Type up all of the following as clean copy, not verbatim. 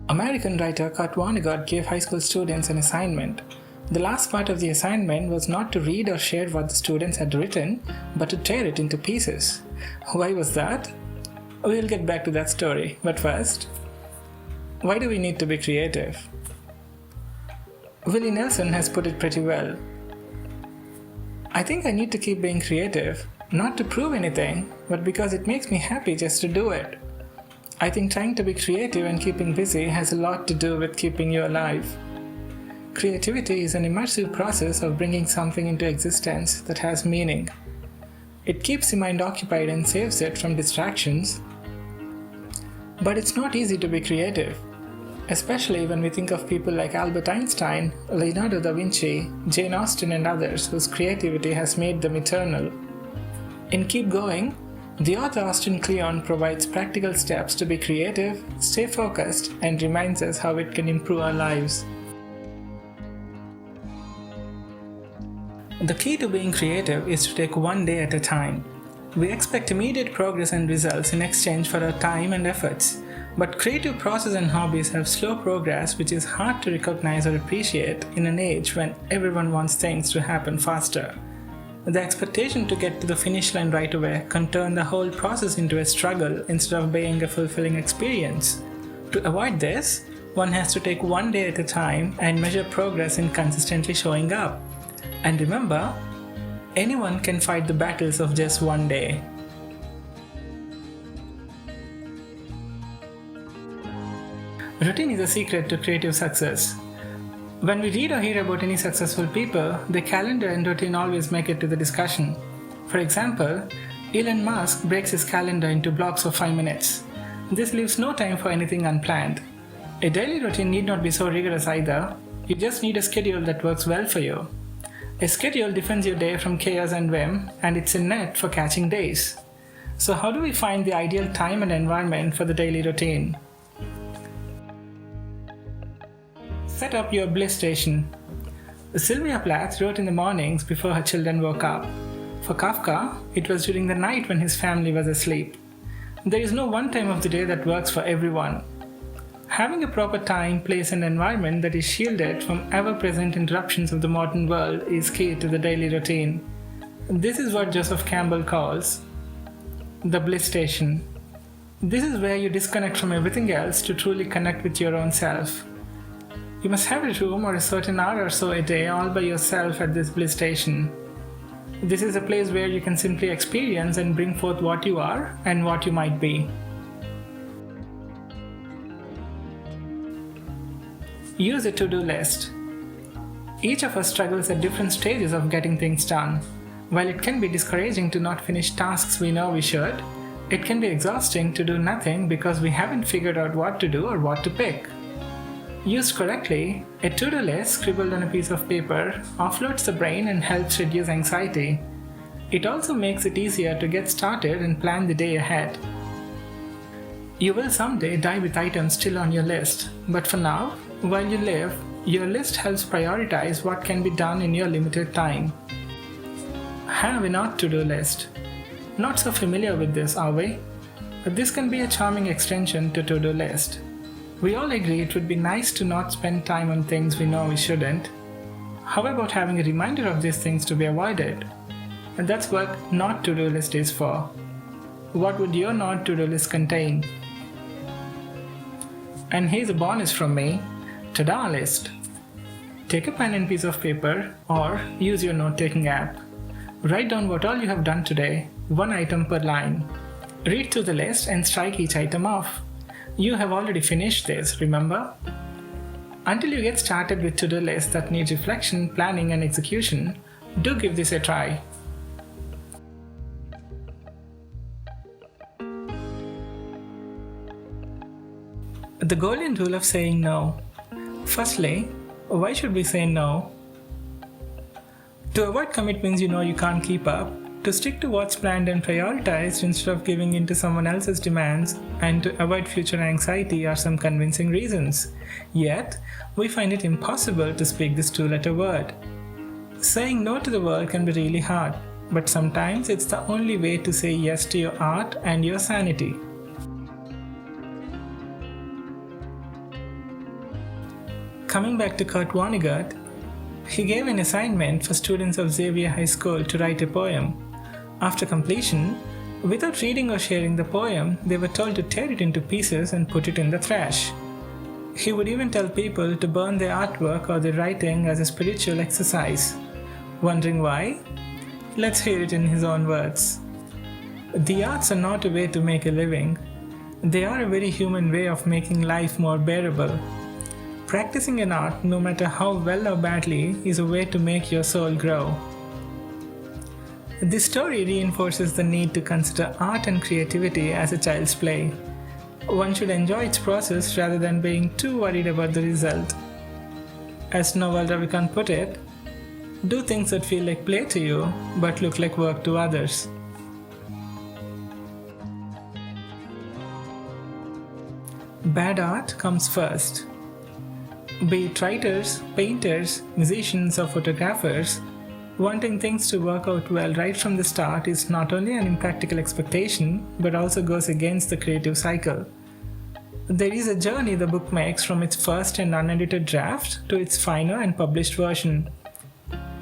American writer Kurt Vonnegut gave high school students an assignment. The last part of the assignment was not to read or share what the students had written, but to tear it into pieces. Why was that? We'll get back to that story, but first, why do we need to be creative? Willie Nelson has put it pretty well. I think I need to keep being creative, not to prove anything, but because it makes me happy just to do it. I think trying to be creative and keeping busy has a lot to do with keeping you alive. Creativity is an immersive process of bringing something into existence that has meaning. It keeps the mind occupied and saves it from distractions. But it's not easy to be creative, especially when we think of people like Albert Einstein, Leonardo da Vinci, Jane Austen and others whose creativity has made them eternal. In Keep Going, the author Austin Kleon provides practical steps to be creative, stay focused, and reminds us how it can improve our lives. The key to being creative is to take one day at a time. We expect immediate progress and results in exchange for our time and efforts, but creative process and hobbies have slow progress which is hard to recognize or appreciate in an age when everyone wants things to happen faster. The expectation to get to the finish line right away can turn the whole process into a struggle instead of being a fulfilling experience. To avoid this, one has to take one day at a time and measure progress in consistently showing up. And remember, anyone can fight the battles of just one day. Routine is a secret to creative success. When we read or hear about any successful people, their calendar and routine always make it to the discussion. For example, Elon Musk breaks his calendar into blocks of 5 minutes. This leaves no time for anything unplanned. A daily routine need not be so rigorous either. You just need a schedule that works well for you. A schedule defends your day from chaos and whim, and it's a net for catching days. So how do we find the ideal time and environment for the daily routine? Set up your Bliss Station. Sylvia Plath wrote in the mornings before her children woke up. For Kafka, it was during the night when his family was asleep. There is no one time of the day that works for everyone. Having a proper time, place and environment that is shielded from ever-present interruptions of the modern world is key to the daily routine. This is what Joseph Campbell calls the Bliss Station. This is where you disconnect from everything else to truly connect with your own self. You must have a room or a certain hour or so a day all by yourself at this Bliss Station. This is a place where you can simply experience and bring forth what you are and what you might be. Use a to-do list. Each of us struggles at different stages of getting things done. While it can be discouraging to not finish tasks we know we should, it can be exhausting to do nothing because we haven't figured out what to do or what to pick. Used correctly, a to-do list scribbled on a piece of paper offloads the brain and helps reduce anxiety. It also makes it easier to get started and plan the day ahead. You will someday die with items still on your list, but for now, while you live, your list helps prioritize what can be done in your limited time. Have a not to-do list. Not so familiar with this, are we? But this can be a charming extension to to-do list. We all agree it would be nice to not spend time on things we know we shouldn't. How about having a reminder of these things to be avoided? And that's what not to-do list is for. What would your not to-do list contain? And here's a bonus from me, Tadaw list. Take a pen and piece of paper or use your note-taking app. Write down what all you have done today, one item per line. Read through the list and strike each item off. You have already finished this, remember? Until you get started with to-do lists that need reflection, planning and execution, do give this a try. The golden rule of saying no. Firstly, why should we say no? To avoid commitments you know you can't keep up, to stick to what's planned and prioritized instead of giving in to someone else's demands, and to avoid future anxiety are some convincing reasons. Yet, we find it impossible to speak this two-letter word. Saying no to the world can be really hard, but sometimes it's the only way to say yes to your art and your sanity. Coming back to Kurt Vonnegut, he gave an assignment for students of Xavier High School to write a poem. After completion, without reading or sharing the poem, they were told to tear it into pieces and put it in the trash. He would even tell people to burn their artwork or their writing as a spiritual exercise. Wondering why? Let's hear it in his own words. The arts are not a way to make a living. They are a very human way of making life more bearable. Practicing an art, no matter how well or badly, is a way to make your soul grow. This story reinforces the need to consider art and creativity as a child's play. One should enjoy its process rather than being too worried about the result. As Novel Ravikant put it, do things that feel like play to you but look like work to others. Bad art comes first. Be it writers, painters, musicians, or photographers, wanting things to work out well right from the start is not only an impractical expectation, but also goes against the creative cycle. There is a journey the book makes from its first and unedited draft to its final and published version.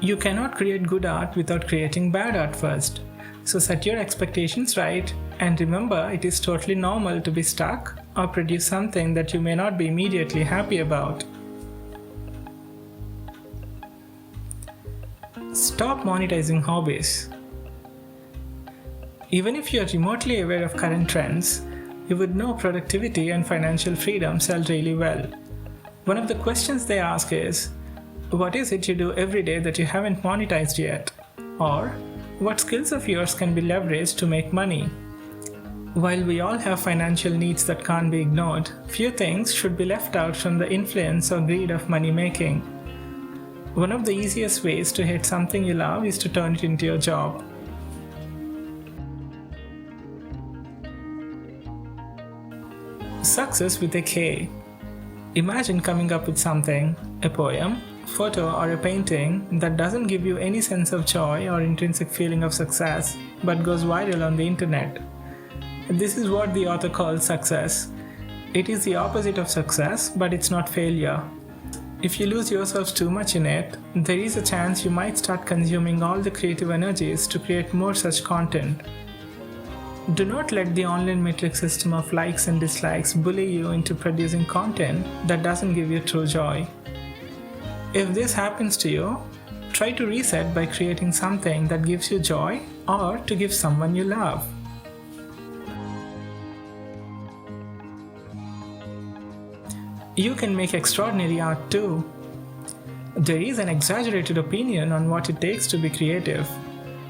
You cannot create good art without creating bad art first. So set your expectations right, and remember it is totally normal to be stuck or produce something that you may not be immediately happy about. Stop monetizing hobbies. Even if you are remotely aware of current trends, you would know productivity and financial freedom sell really well. One of the questions they ask is, what is it you do every day that you haven't monetized yet? Or, what skills of yours can be leveraged to make money? While we all have financial needs that can't be ignored, few things should be left out from the influence or greed of money making. One of the easiest ways to hate something you love is to turn it into your job. Success with a K. Imagine coming up with something, a poem, photo, or a painting that doesn't give you any sense of joy or intrinsic feeling of success, but goes viral on the internet. This is what the author calls success. It is the opposite of success, but it's not failure. If you lose yourself too much in it, there is a chance you might start consuming all the creative energies to create more such content. Do not let the online metric system of likes and dislikes bully you into producing content that doesn't give you true joy. If this happens to you, try to reset by creating something that gives you joy or to give someone you love. You can make extraordinary art too. There is an exaggerated opinion on what it takes to be creative.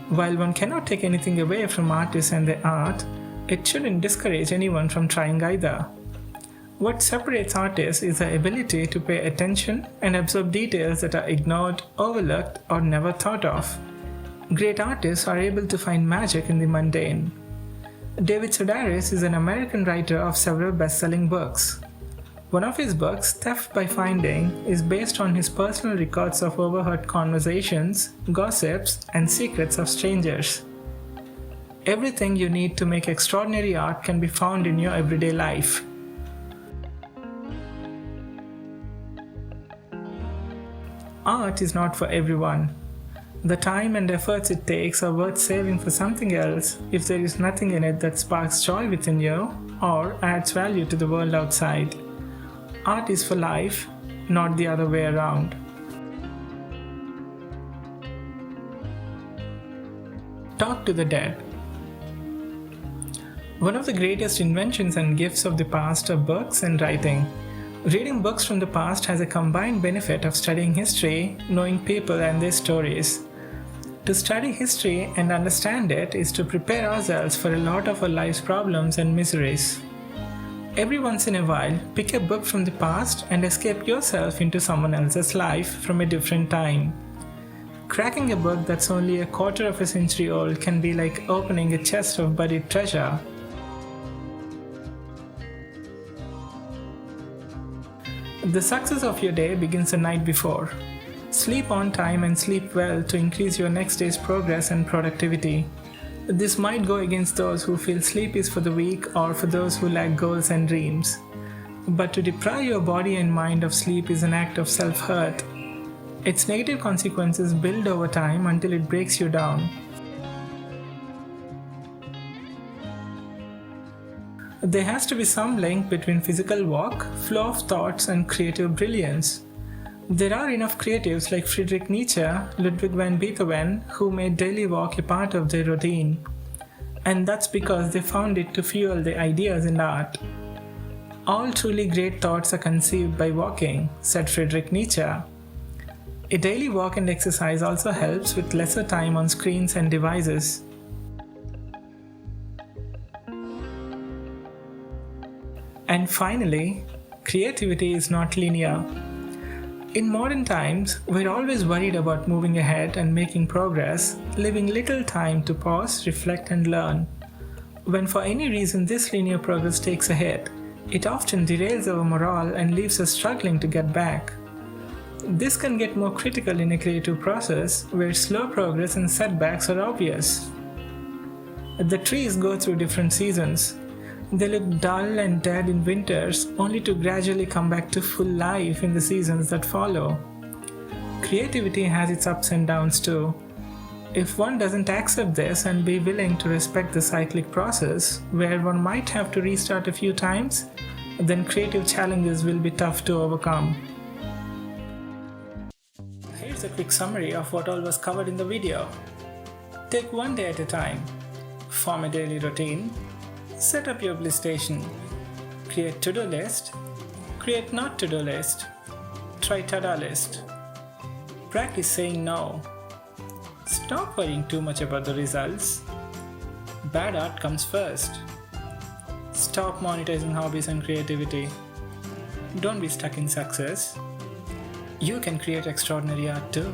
While one cannot take anything away from artists and their art, it shouldn't discourage anyone from trying either. What separates artists is the ability to pay attention and absorb details that are ignored, overlooked, or never thought of. Great artists are able to find magic in the mundane. David Sedaris is an American writer of several best-selling books. One of his books, Theft by Finding, is based on his personal records of overheard conversations, gossips, and secrets of strangers. Everything you need to make extraordinary art can be found in your everyday life. Art is not for everyone. The time and efforts it takes are worth saving for something else if there is nothing in it that sparks joy within you or adds value to the world outside. Art is for life, not the other way around. Talk to the dead. One of the greatest inventions and gifts of the past are books and writing. Reading books from the past has a combined benefit of studying history, knowing people and their stories. To study history and understand it is to prepare ourselves for a lot of our life's problems and miseries. Every once in a while, pick a book from the past and escape yourself into someone else's life from a different time. Cracking a book that's only a quarter of a century old can be like opening a chest of buried treasure. The success of your day begins the night before. Sleep on time and sleep well to increase your next day's progress and productivity. This might go against those who feel sleep is for the weak or for those who lack goals and dreams. But to deprive your body and mind of sleep is an act of self-hurt. Its negative consequences build over time until it breaks you down. There has to be some link between physical work, flow of thoughts, and creative brilliance. There are enough creatives like Friedrich Nietzsche, Ludwig van Beethoven, who made daily walk a part of their routine. And that's because they found it to fuel their ideas and art. All truly great thoughts are conceived by walking, said Friedrich Nietzsche. A daily walk and exercise also helps with lesser time on screens and devices. And finally, creativity is not linear. In modern times, we're always worried about moving ahead and making progress, leaving little time to pause, reflect, and learn. When for any reason this linear progress takes a hit, it often derails our morale and leaves us struggling to get back. This can get more critical in a creative process where slow progress and setbacks are obvious. The trees go through different seasons. They look dull and dead in winters, only to gradually come back to full life in the seasons that follow. Creativity has its ups and downs too. If one doesn't accept this and be willing to respect the cyclic process, where one might have to restart a few times, then creative challenges will be tough to overcome. Here's a quick summary of what all was covered in the video. Take one day at a time. Form a daily routine. Set up your Bliss Station. Create to-do list. Create not to-do list. Try Tadaw list. Practice saying no. Stop worrying too much about the results. Bad art comes first. Stop monetizing hobbies and creativity. Don't be stuck in success. You can create extraordinary art too.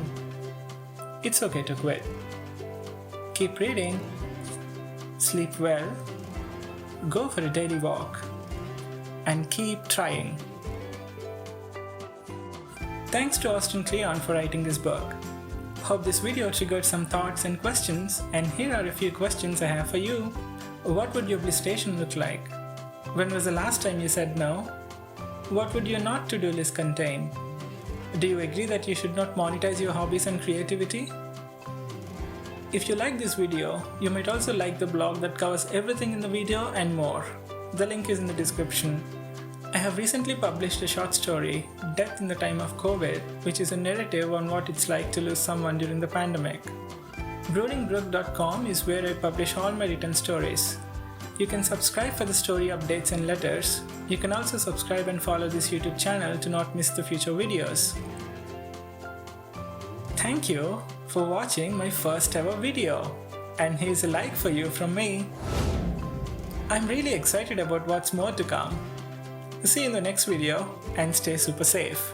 It's okay to quit. Keep reading. Sleep well. Go for a daily walk. And keep trying. Thanks to Austin Kleon for writing this book. Hope this video triggered some thoughts and questions, and here are a few questions I have for you. What would your Bliss Station look like? When was the last time you said no? What would your not to-do list contain? Do you agree that you should not monetize your hobbies and creativity? If you like this video, you might also like the blog that covers everything in the video and more. The link is in the description. I have recently published a short story, Death in the Time of COVID, which is a narrative on what it's like to lose someone during the pandemic. BroodingBrook.com is where I publish all my written stories. You can subscribe for the story updates and letters. You can also subscribe and follow this YouTube channel to not miss the future videos. Thank you for watching my first ever video, and here's a like for you from me. I'm really excited about what's more to come. See you in the next video and stay super safe.